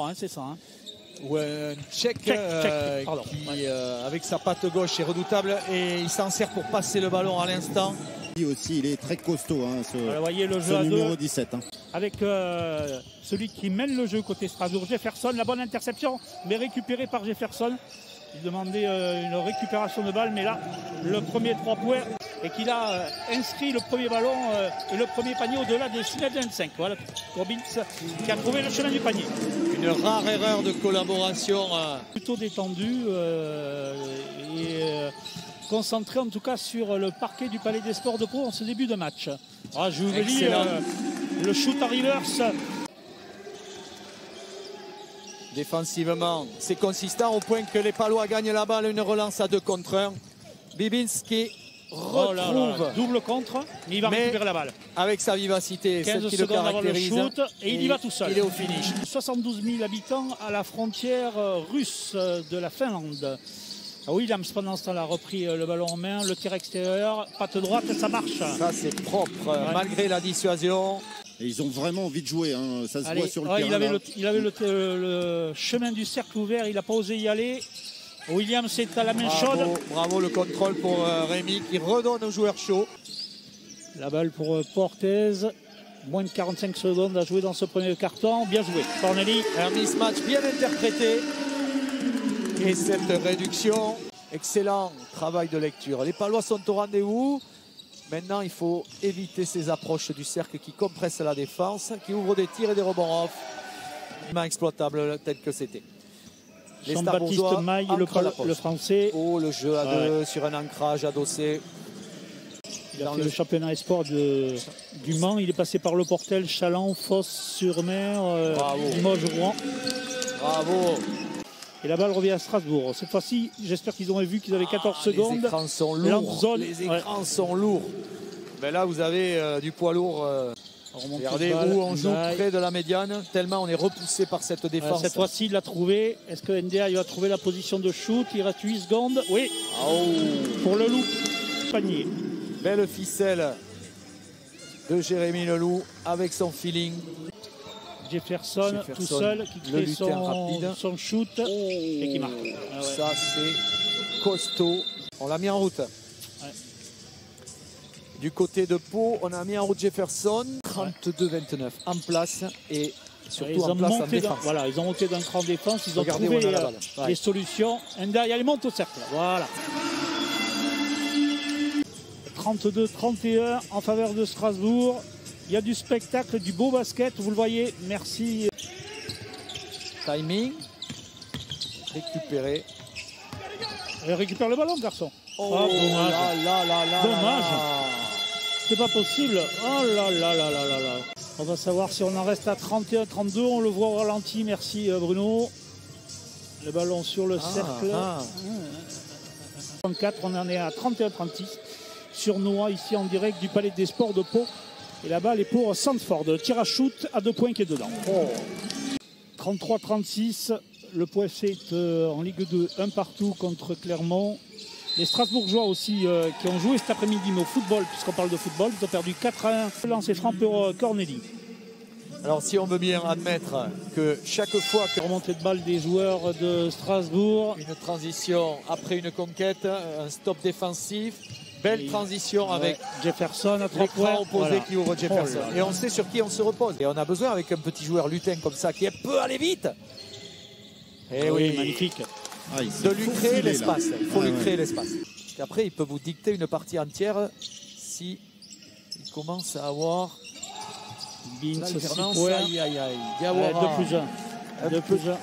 droit, hein, c'est ça. Hein. Ou un Tchèque qui, avec sa patte gauche, est redoutable et il s'en sert pour passer le ballon à l'instant. Lui aussi, il est très costaud, hein, vous voyez le jeu à numéro deux 17. Hein. avec celui qui mène le jeu côté Strasbourg, Jefferson. La bonne interception, mais récupérée par Jefferson. Il demandait une récupération de balle, mais là, le premier 3 points et qu'il a inscrit le premier ballon et le premier panier au-delà des 6,25 m. Voilà, Corbins qui a trouvé le chemin du panier. Une rare erreur de collaboration. Plutôt détendu et concentré en tout cas sur le parquet du Palais des Sports de Pau en ce début de match. Je vous dis, le shoot à reverse. Défensivement, c'est consistant au point que les Palois gagnent la balle, une relance à 2 contre 1. Bibinski retrouve double contre, mais il va récupérer la balle. Avec sa vivacité, 15 celle qui le secondes avant le caractérise. shoot et il y va tout seul. Il est au finish. 72 000 habitants à la frontière russe de la Finlande. Williams pendant ce temps-là a repris le ballon en main, le tir extérieur, patte droite, ça marche. Ça c'est propre, malgré la dissuasion. Et ils ont vraiment envie de jouer, hein. Ça se voit sur le terrain. Il avait le chemin du cercle ouvert, il n'a pas osé y aller. Williams est à la main chaude. Bravo le contrôle pour Rémi qui redonne aux joueurs chauds. La balle pour Portez. Moins de 45 secondes à jouer dans ce premier carton. Bien joué. Corneli. Un mismatch bien interprété. Et cette réduction, excellent travail de lecture. Les Palois sont au rendez-vous. Maintenant, il faut éviter ces approches du cercle qui compressent la défense, qui ouvrent des tirs et des rebonds off. Exploitable tel que c'était. Jean-Baptiste Maille, le français. Oh, le jeu à deux sur un ancrage adossé. Il a fait le championnat espoir du Mans. Il est passé par Le Portel, Châlons, Fos-sur-Mer, Limoges, Rouen. Bravo. Et la balle revient à Strasbourg. Cette fois-ci, j'espère qu'ils ont vu qu'ils avaient 14 secondes. Les écrans sont lourds. Les écrans sont lourds. Mais là, vous avez du poids lourd. Regardez où on joue près de la médiane, tellement on est repoussé par cette défense. Cette fois-ci, il l'a trouvé. Est-ce que NDA il va trouver la position de shoot? Il reste 8 secondes. Oui. Pour le loup. Panier. Belle ficelle de Jérémy Leloup avec son feeling. Jefferson tout seul qui crée son shoot et qui marque. Ça c'est costaud. On l'a mis en route. Du côté de Pau, on a mis en route Jefferson. 32-29 en place et surtout en place en défense. Voilà, ils ont monté d'un cran défense. Ils ont trouvé les solutions. Derrière, ils montent au cercle. Voilà. 32-31 en faveur de Strasbourg. Il y a du spectacle, du beau basket, vous le voyez. Merci. Timing. Récupéré. Et récupère le ballon, garçon. Dommage. Dommage. C'est pas possible. Oh là là là là là là. On va savoir si on en reste à 31-32. On le voit au ralenti. Merci Bruno. Le ballon sur le cercle. 34, on en est à 31-36. Sur Noix, ici en direct du Palais des Sports de Pau. Et la balle est pour Sandford. Tir à shoot à 2 points qui est dedans. 33-36. Le POFC est en Ligue 2, un partout contre Clermont. Les Strasbourgeois aussi qui ont joué cet après-midi, mais au football, puisqu'on parle de football, ils ont perdu 4-1. Lancé franc pour Corneli. Alors si on veut bien admettre que chaque fois que remontée de balle des joueurs de Strasbourg. Une transition après une conquête, un stop défensif. Belle transition avec Jefferson à 3 points opposé qui ouvre Jefferson. Et on sait sur qui on se repose. Et on a besoin avec un petit joueur lutin comme ça qui peut aller vite. Et oui, magnifique. De lui créer l'espace. Il faut lui créer l'espace. Après, il peut vous dicter une partie entière si il commence à avoir l'alternance. Diawara. 2 plus 1.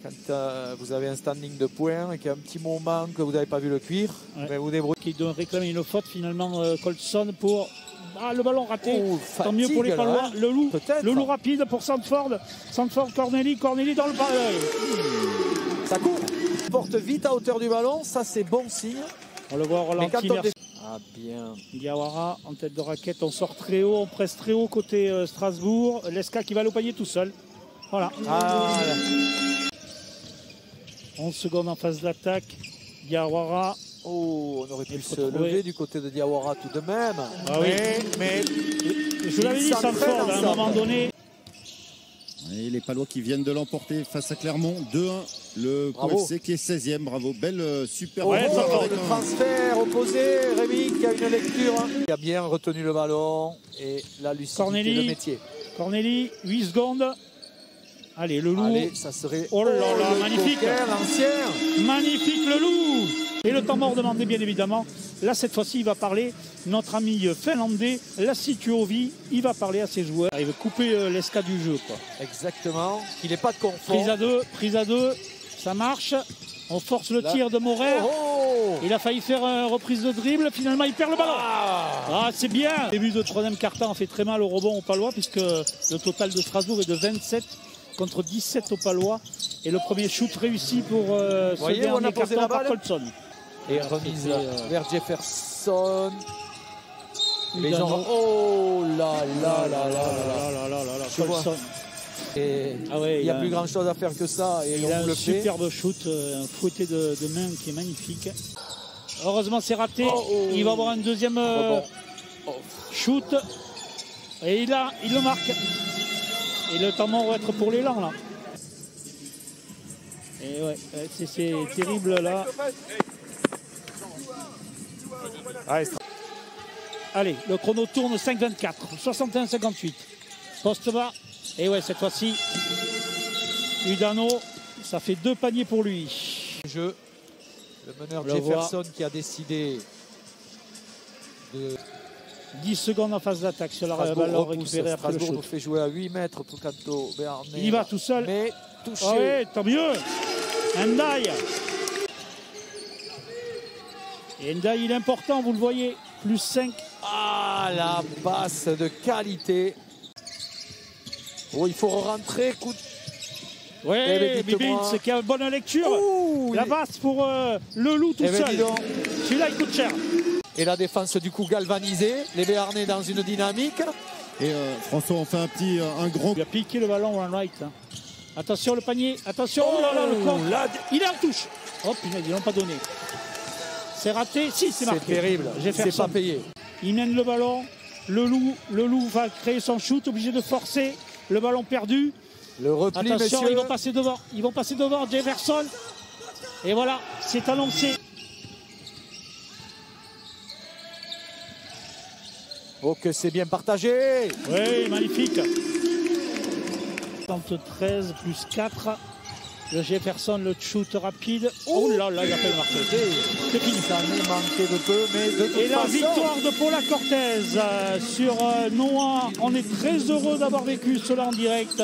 Quand vous avez un standing de points et qu'il y a un petit moment que vous n'avez pas vu le cuir, vous débrouillez. Qui doit réclamer une faute finalement, Colson pour le ballon raté. Tant mieux pour les Palois. Le loup rapide pour Sandford. Sandford, Corneli dans le ballon. Ça court. Porte vite à hauteur du ballon, ça c'est bon signe. On le voit au ralenti. Bien. Diawara en tête de raquette, on sort très haut, on presse très haut côté Strasbourg. Leska qui va le panier tout seul. Voilà. 11 secondes en phase d'attaque. Diawara. On aurait pu se lever du côté de Diawara tout de même. Mais je vous l'avais dit, Sandford, à un moment donné. Et les Palois qui viennent de l'emporter face à Clermont, 2-1. Le QFC qui est 16e, bravo. Belle, super le transfert opposé. Rémi qui a une lecture. Il a bien retenu le ballon. Et la lucidité, le métier. Cornélie, 8 secondes. Allez, le loup. Allez, ça serait... Oh là là, magnifique. L'ancien. Magnifique, le loup. Et le temps mort demandé, bien évidemment. Là, cette fois-ci, il va parler. Notre ami finlandais, Lassi Tuovi, il va parler à ses joueurs. Il veut couper l'esca du jeu, quoi. Exactement. Il n'est pas de confort. Prise à deux. Ça marche. On force le tir de Morer. Il a failli faire une reprise de dribble. Finalement, il perd le ballon. Ah, c'est bien. Le début de troisième quart-temps fait très mal au rebond aux Palois, puisque le total de Strasbourg est de 27 contre 17 aux Palois. Et le premier shoot réussi pour ce dernier carton par Colson. Et remise vers Jefferson. Les gens... Oh là là là là là là. Colson. Il n'y a plus grand chose à faire que ça. Et il a un superbe shoot, un fouetté de main qui est magnifique. Heureusement, c'est raté. Il va avoir un deuxième shoot. Et il le marque. Et le temps mort va être pour l'élan là. Et ouais, c'est terrible là. Allez, le chrono tourne 5-24, 61-58. Poste bas. Et ouais, cette fois-ci, Udano, ça fait 2 paniers pour lui. Le meneur Jefferson qui a décidé de... 10 secondes en phase d'attaque sur la balle récupérée après le shoot. Nous fait jouer à 8 mètres pour Canto Béarnais. Il y va tout seul. Mais touché. Ah ouais, tant mieux. Ndiaye. Et Ndiaye, il est important, vous le voyez. Plus 5. Ah, la passe de qualité. Oh, il faut rentrer. Ouais, Bibin, c'est qu'il y a une bonne lecture. La passe pour le loup tout seul. Celui-là, il coûte cher. Et la défense du coup galvanisée. Les Béarnais dans une dynamique. Et François, on fait un gros... Il a piqué le ballon en right. Hein. Attention le panier. Attention. Oh là là, le corps. Il est en touche. Oh punaise, ils l'ont pas donné. C'est raté. Si, c'est marqué. C'est terrible. C'est pas payé. Il mène le ballon. Le loup va créer son shoot. Obligé de forcer. Le ballon perdu. Le repli, attention, messieurs. ils vont passer devant Jefferson. Et voilà, c'est annoncé. Oh, que c'est bien partagé. Oui, magnifique. 73 plus 4. Le Jefferson, le shoot rapide. Oh là là, il a fait le marqué. C'est fini. Ça m'est manqué de peu, mais de toute façon... Et la victoire de Paula Cortez sur Noah. On est très heureux d'avoir vécu cela en direct.